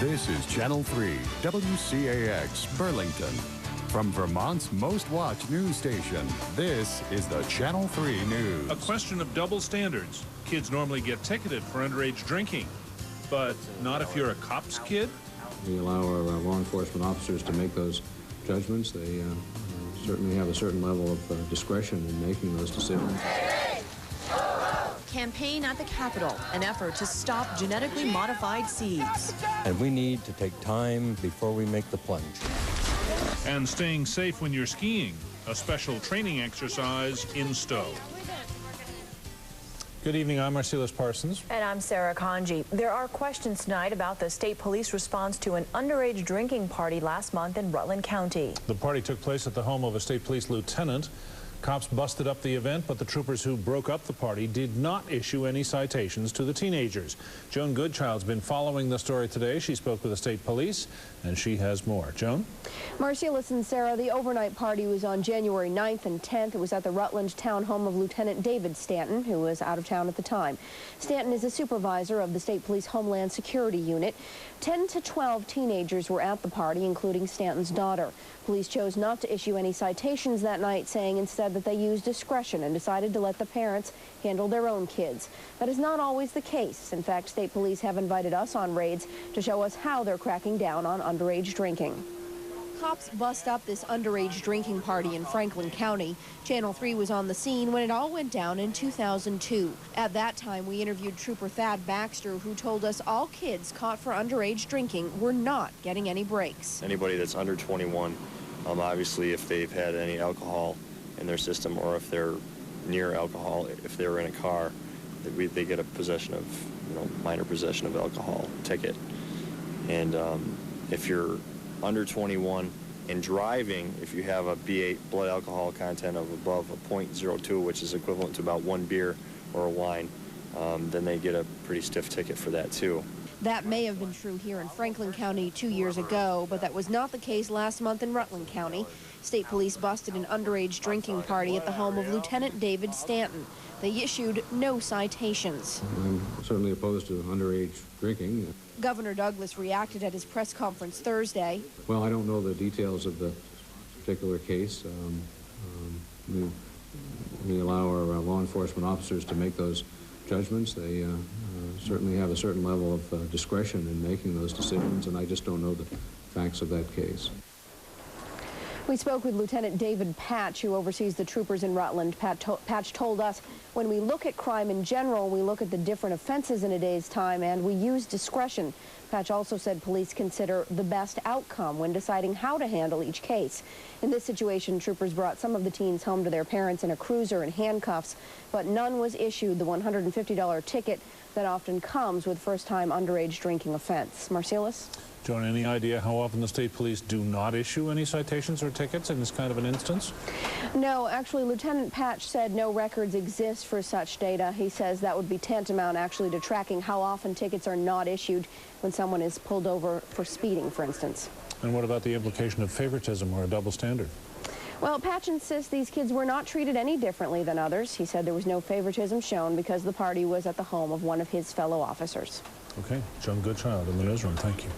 This is Channel 3, WCAX, Burlington. From Vermont's most watched news station, this is the Channel 3 News. A question of double standards. Kids normally get ticketed for underage drinking, but not if you're a cop's kid? We allow our law enforcement officers to make those judgments. They certainly have a certain level of discretion in making those decisions. Campaign at the Capitol, an effort to stop genetically modified seeds. And we need to take time before we make the plunge. And staying safe when you're skiing, a special training exercise in Stowe. Good evening, I'm Marcellus Parsons. And I'm Sarah Conji. There are questions tonight about the state police response to an underage drinking party last month in Rutland County. The party took place at the home of a state police lieutenant. Cops busted up the event, but the troopers who broke up the party did not issue any citations to the teenagers. Joan Goodchild's been following the story today. She spoke with the state police, and she has more. Joan? Marcellus and Sarah, the overnight party was on January 9th and 10th. It was at the Rutland town home of Lieutenant David Stanton, who was out of town at the time. Stanton is a supervisor of the State Police Homeland Security Unit. 10 to 12 teenagers were at the party, including Stanton's daughter. Police chose not to issue any citations that night, saying instead that they used discretion and decided to let the parents handle their own kids. That is not always the case. In fact, state police have invited us on raids to show us how they're cracking down on underage drinking. Cops bust up this underage drinking party in Franklin County. Channel 3 was on the scene when it all went down in 2002. At that time, we interviewed Trooper Thad Baxter, who told us all kids caught for underage drinking were not getting any breaks. Anybody that's under 21, obviously if they've had any alcohol in their system or if they're near alcohol, if they were in a car, they get a possession of, minor possession of alcohol ticket. And if you're under 21 and driving, if you have a B8 blood alcohol content of above a .02, which is equivalent to about one beer or a wine, then they get a pretty stiff ticket for that too. That may have been true here in Franklin County 2 years ago, but that was not the case last month in Rutland County. State police busted an underage drinking party at the home of Lieutenant David Stanton. They issued no citations. I'm certainly opposed to underage drinking. Governor Douglas reacted at his press conference Thursday. Well, I don't know the details of the particular case. We allow our law enforcement officers to make those judgments. They certainly have a certain level of discretion in making those decisions, and I just don't know the facts of that case. We spoke with Lieutenant David Patch, who oversees the troopers in Rutland. Patch told us when we look at crime in general, we look at the different offenses in a day's time, and we use discretion. Patch also said police consider the best outcome when deciding how to handle each case. In this situation, troopers brought some of the teens home to their parents in a cruiser in handcuffs, but none was issued the $150 ticket that often comes with first-time underage drinking offense. Marcellus? Joan, any idea how often the state police do not issue any citations or tickets in this kind of an instance? No, actually, Lieutenant Patch said no records exist for such data. He says that would be tantamount actually to tracking how often tickets are not issued when someone is pulled over for speeding, for instance. And what about the implication of favoritism or a double standard? Well, Patch insists these kids were not treated any differently than others. He said there was no favoritism shown because the party was at the home of one of his fellow officers. Okay, Joan Goodchild in the newsroom. Thank you.